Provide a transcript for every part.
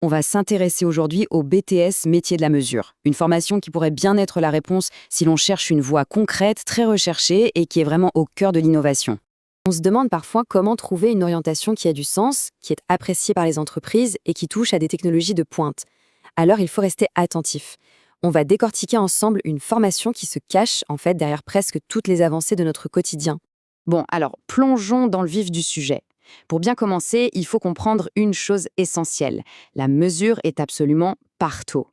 On va s'intéresser aujourd'hui au BTS métier de la mesure, une formation qui pourrait bien être la réponse si l'on cherche une voie concrète, très recherchée et qui est vraiment au cœur de l'innovation. On se demande parfois comment trouver une orientation qui a du sens, qui est appréciée par les entreprises et qui touche à des technologies de pointe. Alors il faut rester attentif. On va décortiquer ensemble une formation qui se cache en fait derrière presque toutes les avancées de notre quotidien. Bon, alors plongeons dans le vif du sujet. Pour bien commencer, il faut comprendre une chose essentielle. La mesure est absolument partout.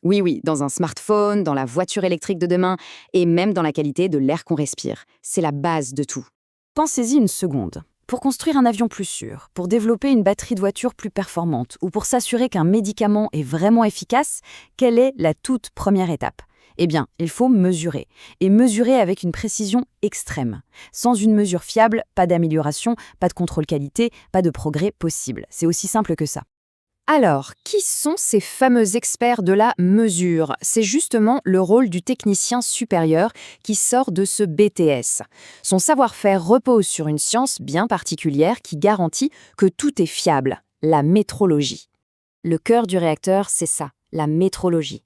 Oui, oui, dans un smartphone, dans la voiture électrique de demain et même dans la qualité de l'air qu'on respire. C'est la base de tout. Pensez-y une seconde. Pour construire un avion plus sûr, pour développer une batterie de voiture plus performante ou pour s'assurer qu'un médicament est vraiment efficace, quelle est la toute première étape ? Eh bien, il faut mesurer. Et mesurer avec une précision extrême. Sans une mesure fiable, pas d'amélioration, pas de contrôle qualité, pas de progrès possible. C'est aussi simple que ça. Alors, qui sont ces fameux experts de la mesure ? C'est justement le rôle du technicien supérieur qui sort de ce BTS. Son savoir-faire repose sur une science bien particulière qui garantit que tout est fiable, la métrologie. Le cœur du réacteur, c'est ça, la métrologie.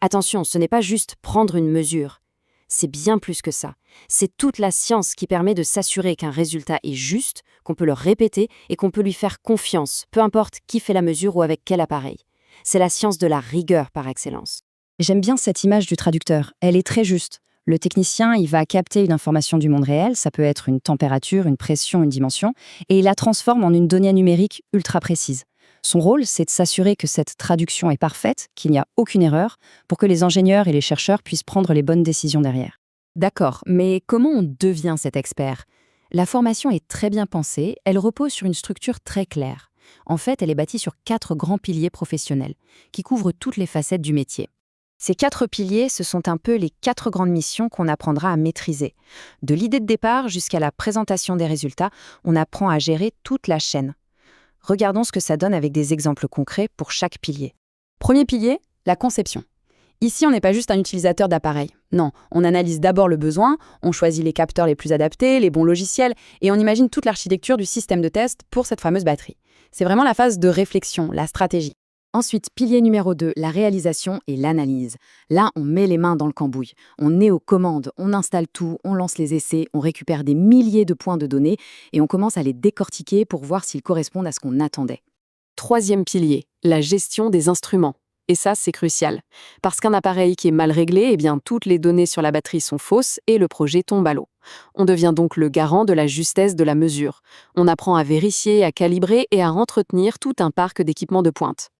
Attention, ce n'est pas juste prendre une mesure. C'est bien plus que ça. C'est toute la science qui permet de s'assurer qu'un résultat est juste, qu'on peut le répéter et qu'on peut lui faire confiance, peu importe qui fait la mesure ou avec quel appareil. C'est la science de la rigueur par excellence. J'aime bien cette image du traducteur. Elle est très juste. Le technicien, il va capter une information du monde réel, ça peut être une température, une pression, une dimension, et il la transforme en une donnée numérique ultra précise. Son rôle, c'est de s'assurer que cette traduction est parfaite, qu'il n'y a aucune erreur, pour que les ingénieurs et les chercheurs puissent prendre les bonnes décisions derrière. D'accord, mais comment on devient cet expert ? La formation est très bien pensée, elle repose sur une structure très claire. En fait, elle est bâtie sur 4 grands piliers professionnels, qui couvrent toutes les facettes du métier. Ces 4 piliers, ce sont un peu les 4 grandes missions qu'on apprendra à maîtriser. De l'idée de départ jusqu'à la présentation des résultats, on apprend à gérer toute la chaîne. Regardons ce que ça donne avec des exemples concrets pour chaque pilier. Premier pilier, la conception. Ici, on n'est pas juste un utilisateur d'appareil. Non, on analyse d'abord le besoin, on choisit les capteurs les plus adaptés, les bons logiciels, et on imagine toute l'architecture du système de test pour cette fameuse batterie. C'est vraiment la phase de réflexion, la stratégie. Ensuite, pilier numéro 2, la réalisation et l'analyse. Là, on met les mains dans le cambouis. On est aux commandes, on installe tout, on lance les essais, on récupère des milliers de points de données et on commence à les décortiquer pour voir s'ils correspondent à ce qu'on attendait. Troisième pilier, la gestion des instruments. Et ça, c'est crucial. Parce qu'un appareil qui est mal réglé, eh bien, toutes les données sur la batterie sont fausses et le projet tombe à l'eau. On devient donc le garant de la justesse de la mesure. On apprend à vérifier, à calibrer et à entretenir tout un parc d'équipements de pointe.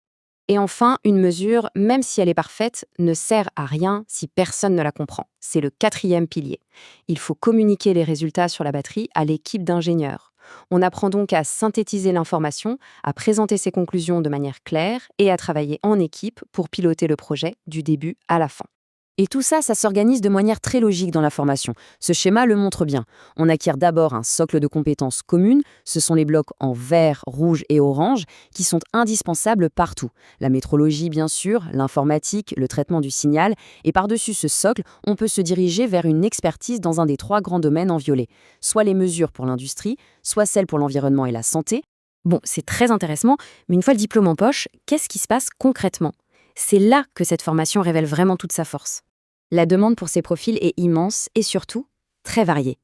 Et enfin, une mesure, même si elle est parfaite, ne sert à rien si personne ne la comprend. C'est le 4e pilier. Il faut communiquer les résultats sur la batterie à l'équipe d'ingénieurs. On apprend donc à synthétiser l'information, à présenter ses conclusions de manière claire et à travailler en équipe pour piloter le projet du début à la fin. Et tout ça, ça s'organise de manière très logique dans la formation. Ce schéma le montre bien. On acquiert d'abord un socle de compétences communes, ce sont les blocs en vert, rouge et orange, qui sont indispensables partout. La métrologie, bien sûr, l'informatique, le traitement du signal, et par-dessus ce socle, on peut se diriger vers une expertise dans un des 3 grands domaines en violet, soit les mesures pour l'industrie, soit celles pour l'environnement et la santé. Bon, c'est très intéressant, mais une fois le diplôme en poche, qu'est-ce qui se passe concrètement ? C'est là que cette formation révèle vraiment toute sa force. La demande pour ces profils est immense et surtout très variée.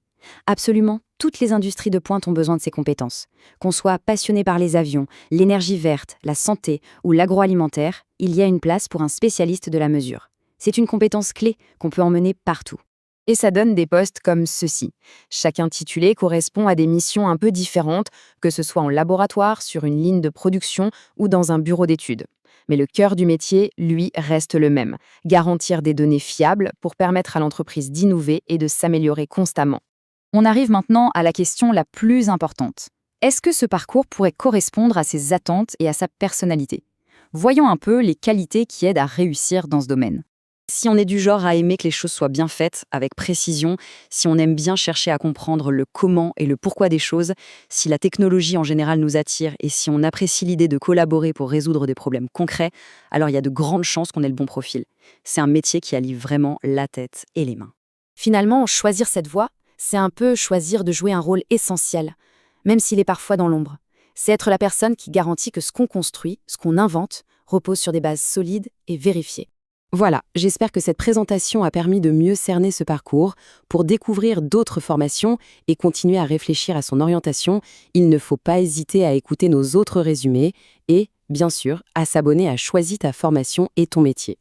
Absolument toutes les industries de pointe ont besoin de ces compétences. Qu'on soit passionné par les avions, l'énergie verte, la santé ou l'agroalimentaire, il y a une place pour un spécialiste de la mesure. C'est une compétence clé qu'on peut emmener partout. Et ça donne des postes comme ceux-ci. Chaque intitulé correspond à des missions un peu différentes, que ce soit en laboratoire, sur une ligne de production ou dans un bureau d'études. Mais le cœur du métier, lui, reste le même. Garantir des données fiables pour permettre à l'entreprise d'innover et de s'améliorer constamment. On arrive maintenant à la question la plus importante. Est-ce que ce parcours pourrait correspondre à ses attentes et à sa personnalité ? Voyons un peu les qualités qui aident à réussir dans ce domaine. Si on est du genre à aimer que les choses soient bien faites, avec précision, si on aime bien chercher à comprendre le comment et le pourquoi des choses, si la technologie en général nous attire et si on apprécie l'idée de collaborer pour résoudre des problèmes concrets, alors il y a de grandes chances qu'on ait le bon profil. C'est un métier qui allie vraiment la tête et les mains. Finalement, choisir cette voie, c'est un peu choisir de jouer un rôle essentiel, même s'il est parfois dans l'ombre. C'est être la personne qui garantit que ce qu'on construit, ce qu'on invente, repose sur des bases solides et vérifiées. Voilà, j'espère que cette présentation a permis de mieux cerner ce parcours. Pour découvrir d'autres formations et continuer à réfléchir à son orientation, il ne faut pas hésiter à écouter nos autres résumés et, bien sûr, à s'abonner à Choisis ta formation et ton métier.